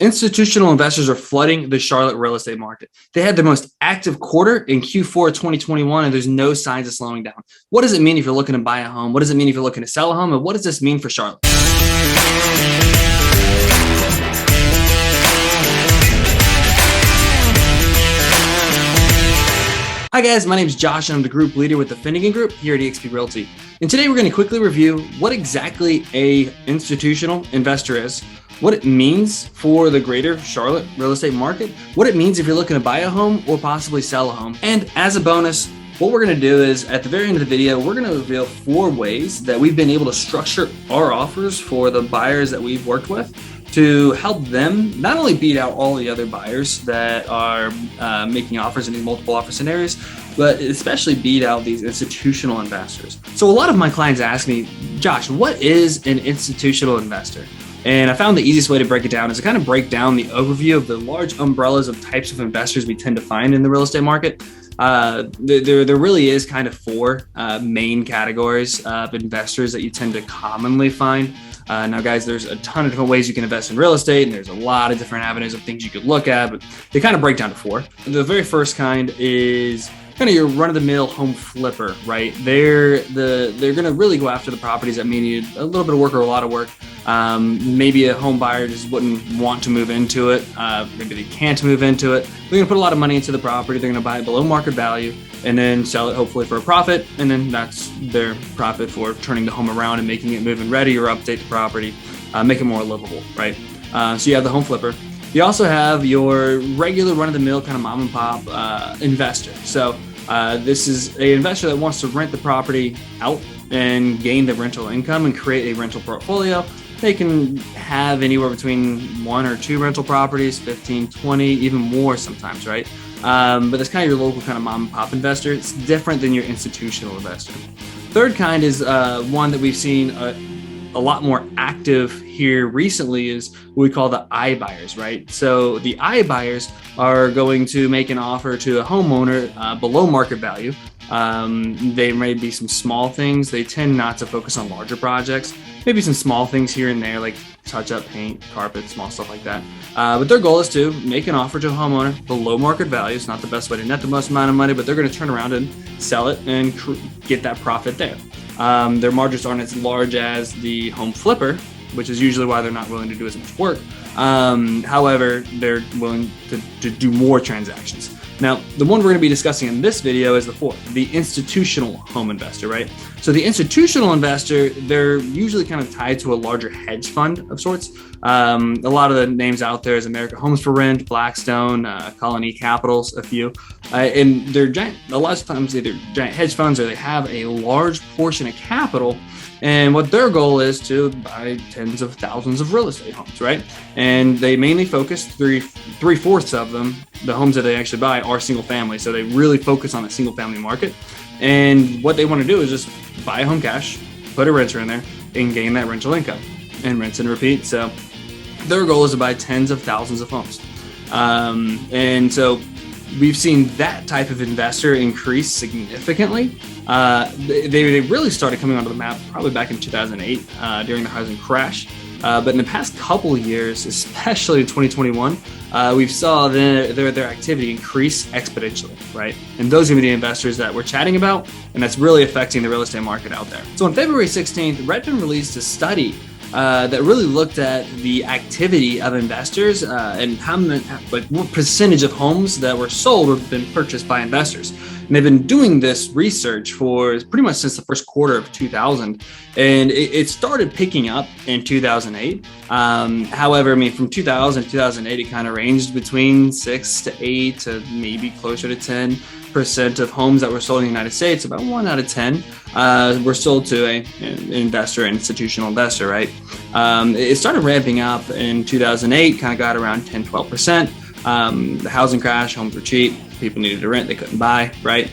Institutional investors are flooding the Charlotte real estate market. They had the most active quarter in Q4 of 2021, and there's no signs of slowing down. What does it mean if you're looking to buy a home? What does it mean if you're looking to sell a home? And what does this mean for Charlotte? Hi guys, my name is Josh and I'm the group leader with the Finigan Group here at eXp Realty. And today we're going to quickly review what exactly an institutional investor is, what it means for the greater Charlotte real estate market, what it means if you're looking to buy a home or possibly sell a home. And as a bonus, what we're going to do is at the very end of the video, we're going to reveal 4 ways that we've been able to structure our offers for the buyers that we've worked with to help them not only beat out all the other buyers that are making offers in these multiple offer scenarios, but especially beat out these institutional investors. So a lot of my clients ask me, Josh, what is an institutional investor? And I found the easiest way to break it down is to kind of break down the overview of the large umbrellas of types of investors we tend to find in the real estate market. There really is kind of 4 main categories of investors that you tend to commonly find. Now, guys, there's a ton of different ways you can invest in real estate, and there's a lot of different avenues of things you could look at, but they kind of break down to 4. The very first kind is kind of your run-of-the-mill home flipper, right? They're going to really go after the properties that may need a little bit of work or a lot of work. Maybe a home buyer just wouldn't want to move into it. Maybe they can't move into it. They're going to put a lot of money into the property. They're going to buy it below market value and then sell it hopefully for a profit. And then that's their profit for turning the home around and making it move-in ready or update the property, make it more livable, right? So you have the home flipper. You also have your regular run-of-the-mill kind of mom and pop investor. So this is an investor that wants to rent the property out and gain the rental income and create a rental portfolio. They can have anywhere between 1 or 2 rental properties, 15, 20, even more sometimes, right? But that's kind of your local kind of mom and pop investor. It's different than your institutional investor. Third kind is one that we've seen a lot more active here recently is what we call the iBuyers, right? So the iBuyers are going to make an offer to a homeowner below market value. They may be some small things. They tend not to focus on larger projects, maybe some small things here and there, like touch up paint, carpet, small stuff like that. But their goal is to make an offer to a homeowner below market value. It's not the best way to net the most amount of money, but they're going to turn around and sell it and get that profit there. Their margins aren't as large as the home flipper, which is usually why they're not willing to do as much work. However, they're willing to do more transactions. Now, the one we're going to be discussing in this video is the 4th, the institutional home investor, right? So the institutional investor, they're usually kind of tied to a larger hedge fund of sorts. A lot of the names out there is America Homes for Rent, Blackstone, Colony Capitals, a few. And they're giant, a lot of times either giant hedge funds or they have a large portion of capital. And what their goal is to buy tens of thousands of real estate homes, right? And they mainly focus, 3/4 of them, the homes that they actually buy are single family. So they really focus on the single family market. And what they want to do is just buy a home cash, put a renter in there and gain that rental income and rinse and repeat. So their goal is to buy tens of thousands of homes. And so we've seen that type of investor increase significantly. They really started coming onto the map probably back in 2008 during the housing crash. But in the past couple of years, especially in 2021, we've saw their activity increase exponentially, right? And those are going to be the investors that we're chatting about, and that's really affecting the real estate market out there. So on February 16th, Redfin released a study that really looked at the activity of investors and how many, what percentage of homes that were sold or been purchased by investors. And they've been doing this research for pretty much since the first quarter of 2000, and it started picking up in 2008. However, I mean, from 2000 to 2008, it kind of ranged between 6 to 8 to maybe closer to 10% of homes that were sold in the United States. About 1 out of 10 were sold to an investor, an institutional investor, right? It started ramping up in 2008, kind of got around 10-12%. The housing crash, homes were cheap, people needed to rent, they couldn't buy, right?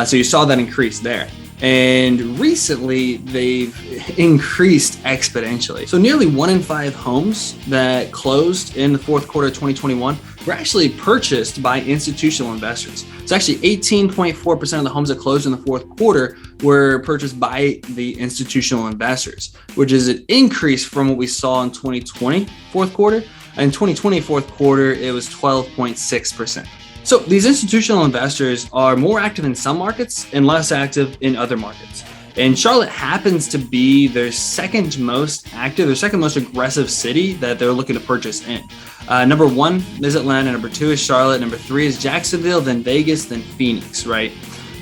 So you saw that increase there. And recently, they've increased exponentially. So nearly 1 in 5 homes that closed in the 4th quarter of 2021 were actually purchased by institutional investors. So actually 18.4% of the homes that closed in the 4th quarter were purchased by the institutional investors, which is an increase from what we saw in 2020 4th quarter. In 2020 fourth quarter, it was 12.6%. So these institutional investors are more active in some markets and less active in other markets. And Charlotte happens to be their second most active, their second most aggressive city that they're looking to purchase in. Number one is Atlanta, number two is Charlotte, number three is Jacksonville, then Vegas, then Phoenix, right?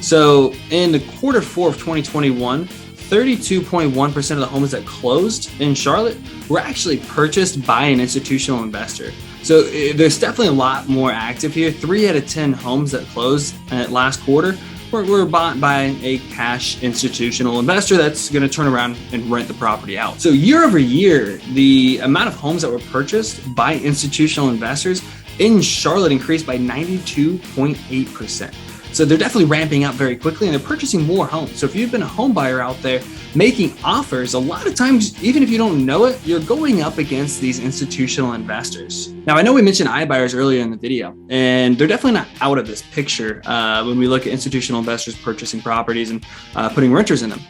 So in the quarter four of 2021, 32.1% of the homes that closed in Charlotte were actually purchased by an institutional investor. So there's definitely a lot more active here. 3 out of 10 homes that closed last quarter were bought by a cash institutional investor that's going to turn around and rent the property out. So year over year, the amount of homes that were purchased by institutional investors in Charlotte increased by 92.8%. So they're definitely ramping up very quickly and they're purchasing more homes. So if you've been a home buyer out there making offers, a lot of times, even if you don't know it, you're going up against these institutional investors. Now, I know we mentioned iBuyers earlier in the video, and they're definitely not out of this picture when we look at institutional investors purchasing properties and putting renters in them,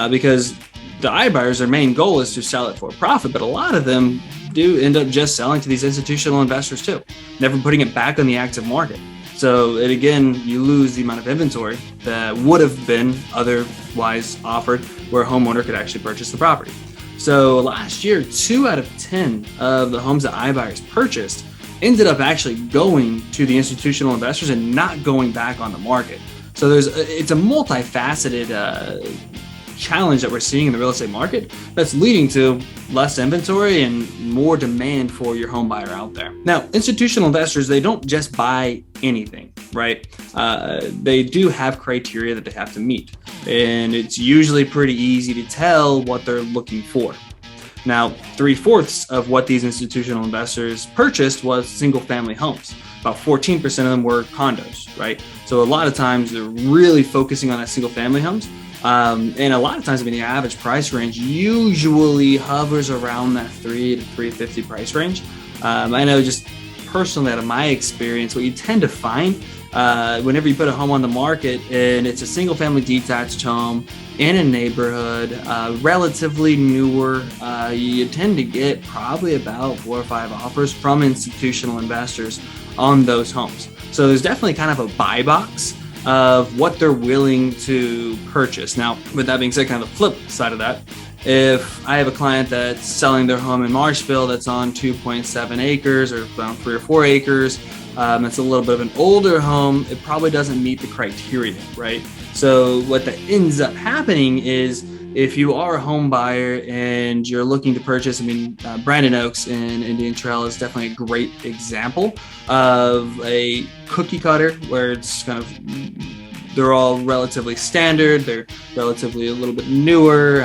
because the iBuyers, their main goal is to sell it for a profit, but a lot of them do end up just selling to these institutional investors too, never putting it back on the active market. So again, you lose the amount of inventory that would have been otherwise offered where a homeowner could actually purchase the property. So last year, 2 out of 10 of the homes that iBuyers purchased ended up actually going to the institutional investors and not going back on the market. So it's a multifaceted challenge that we're seeing in the real estate market that's leading to less inventory and more demand for your home buyer out there. Now, institutional investors, they don't just buy anything, right? They do have criteria that they have to meet, and it's usually pretty easy to tell what they're looking for. Now, 3/4 of what these institutional investors purchased was single family homes. About 14% of them were condos, right? So a lot of times they're really focusing on that single family homes. And a lot of times, the average price range usually hovers around that $3 to $350 price range. I know just personally out of my experience, what you tend to find whenever you put a home on the market and it's a single family detached home in a neighborhood, relatively newer, you tend to get probably about 4 or 5 offers from institutional investors on those homes. So there's definitely kind of a buy box of what they're willing to purchase. Now, with that being said, kind of the flip side of that, if I have a client that's selling their home in Marshville that's on 2.7 acres or around 3 or 4 acres, that's a little bit of an older home, it probably doesn't meet the criteria, right? So what that ends up happening is if you are a home buyer and you're looking to purchase, Brandon Oaks in Indian Trail is definitely a great example of a cookie cutter where it's kind of, they're all relatively standard. They're relatively a little bit newer,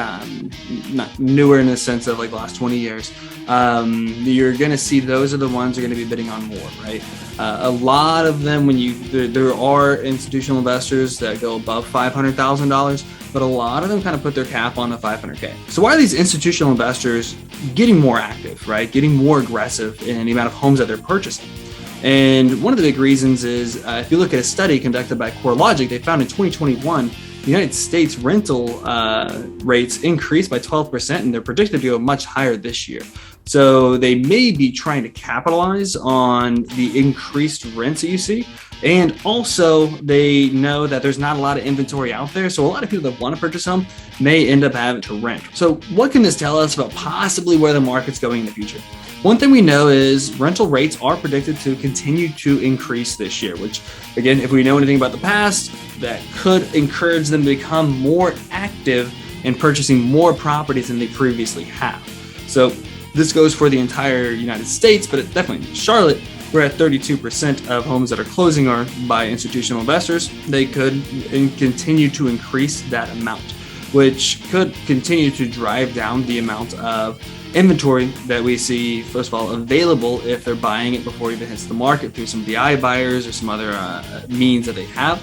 not newer in the sense of like the last 20 years. You're going to see those are the ones that are going to be bidding on more, right? A lot of them, there are institutional investors that go above $500,000, but a lot of them kind of put their cap on the $500K. So why are these institutional investors getting more active, right? Getting more aggressive in the amount of homes that they're purchasing? And one of the big reasons is if you look at a study conducted by CoreLogic, they found in 2021, the United States rental rates increased by 12%, and they're predicted to go much higher this year. So they may be trying to capitalize on the increased rents that you see. And also they know that there's not a lot of inventory out there. So a lot of people that want to purchase a home may end up having to rent. So what can this tell us about possibly where the market's going in the future? One thing we know is rental rates are predicted to continue to increase this year, which again, if we know anything about the past, that could encourage them to become more active in purchasing more properties than they previously have. So this goes for the entire United States, but definitely in Charlotte, we're at 32% of homes that are closing are by institutional investors. They could continue to increase that amount, which could continue to drive down the amount of inventory that we see, first of all, available if they're buying it before it even hits the market through some of the iBuyers or some other means that they have.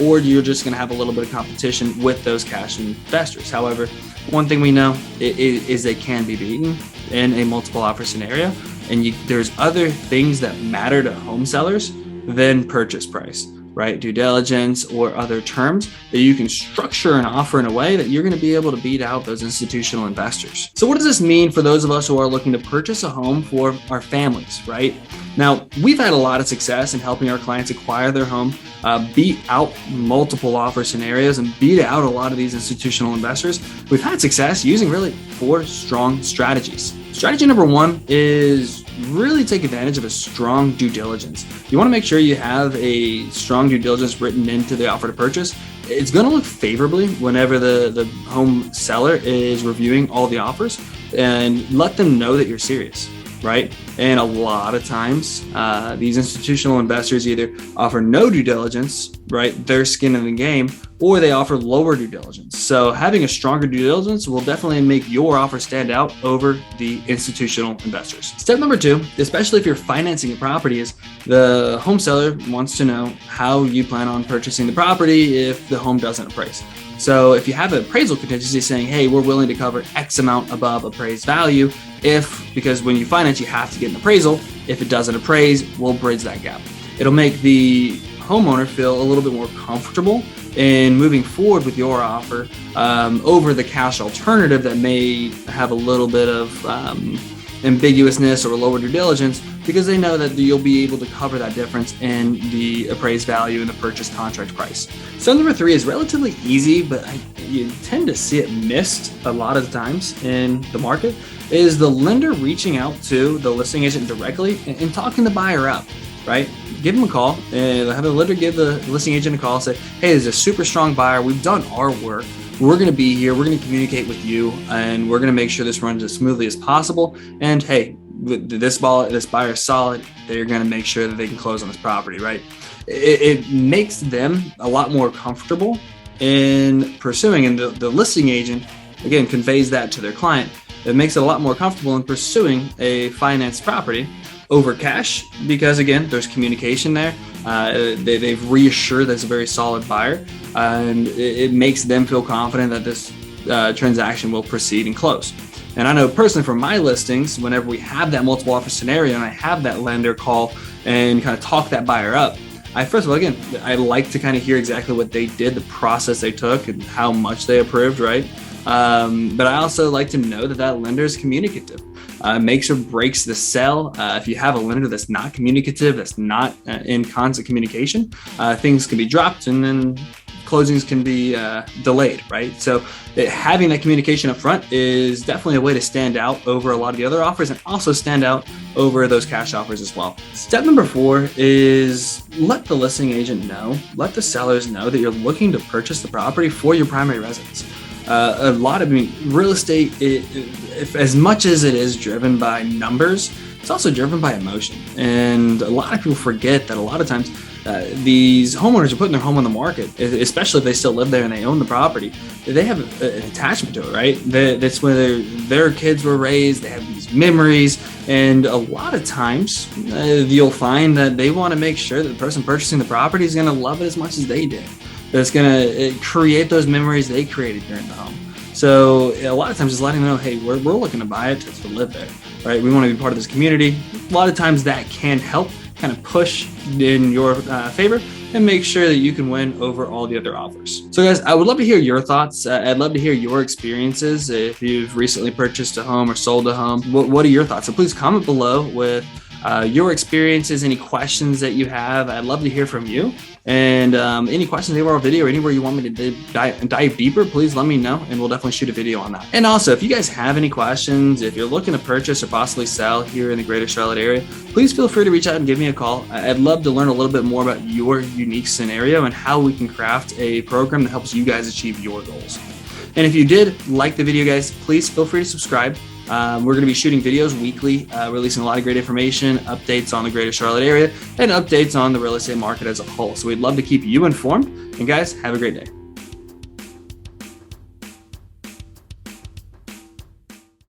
Or you're just going to have a little bit of competition with those cash investors. However, one thing we know is they can be beaten in a multiple offer scenario. And there's other things that matter to home sellers than purchase price, right, due diligence or other terms, that you can structure an offer in a way that you're going to be able to beat out those institutional investors. So what does this mean for those of us who are looking to purchase a home for our families, right? Now, we've had a lot of success in helping our clients acquire their home, beat out multiple offer scenarios, and beat out a lot of these institutional investors. We've had success using really 4 strong strategies. Strategy number 1 is really take advantage of a strong due diligence. You want to make sure you have a strong due diligence written into the offer to purchase. It's going to look favorably whenever the home seller is reviewing all the offers, and let them know that you're serious, right? And a lot of times, these institutional investors either offer no due diligence, right, their skin in the game, or they offer lower due diligence. So having a stronger due diligence will definitely make your offer stand out over the institutional investors. Step number 2, especially if you're financing a property, is the home seller wants to know how you plan on purchasing the property if the home doesn't appraise. So if you have an appraisal contingency saying, hey, we're willing to cover X amount above appraised value, because when you finance, you have to get an appraisal. If it doesn't appraise, we'll bridge that gap. It'll make the homeowner feel a little bit more comfortable in moving forward with your offer over the cash alternative that may have a little bit of ambiguousness or lower due diligence, because they know that you'll be able to cover that difference in the appraised value and the purchase contract price. So number 3 is relatively easy, but you tend to see it missed a lot of the times in the market, is the lender reaching out to the listing agent directly and talking the buyer up, right? Give them a call and have the lender give the listing agent a call, say, hey, there's a super strong buyer. We've done our work. We're going to be here. We're going to communicate with you, and we're going to make sure this runs as smoothly as possible. And hey, this buyer is solid. They're going to make sure that they can close on this property, right? It makes them a lot more comfortable in pursuing, and the listing agent, again, conveys that to their client. It makes it a lot more comfortable in pursuing a financed property over cash, because again, there's communication there. They've reassured that's a very solid buyer, and it makes them feel confident that this transaction will proceed and close. And I know personally from my listings, whenever we have that multiple offer scenario and I have that lender call and kind of talk that buyer up, first of all, again, I like to kind of hear exactly what they did, the process they took, and how much they approved, right? But I also like to know that lender is communicative. Makes or breaks the sell. If you have a lender that's not communicative, that's not in constant communication, things can be dropped and then closings can be delayed, right? So having that communication up front is definitely a way to stand out over a lot of the other offers, and also stand out over those cash offers as well. Step number 4 is let the listing agent know, let the sellers know that you're looking to purchase the property for your primary residence. Real estate, if as much as it is driven by numbers, it's also driven by emotion. And a lot of people forget that a lot of times these homeowners are putting their home on the market, especially if they still live there and they own the property. They have an attachment to it, right? That's where their kids were raised. They have these memories. And a lot of times you'll find that they want to make sure that the person purchasing the property is going to love it as much as they did. That's going to create those memories they created during the home. So a lot of times just letting them know, hey, we're looking to buy it to live there, right? We want to be part of this community. A lot of times that can help kind of push in your favor and make sure that you can win over all the other offers. So guys, I would love to hear your thoughts. I'd love to hear your experiences. If you've recently purchased a home or sold a home, what are your thoughts? So please comment below with your experiences, any questions that you have. I'd love to hear from you. And any questions anywhere on video or anywhere you want me to dive deeper, please let me know and we'll definitely shoot a video on that. And also, if you guys have any questions, if you're looking to purchase or possibly sell here in the greater Charlotte area, please feel free to reach out and give me a call. I'd love to learn a little bit more about your unique scenario and how we can craft a program that helps you guys achieve your goals. And if you did like the video, guys, please feel free to subscribe. We're going to be shooting videos weekly, releasing a lot of great information, updates on the greater Charlotte area, and updates on the real estate market as a whole. So we'd love to keep you informed. And guys, have a great day.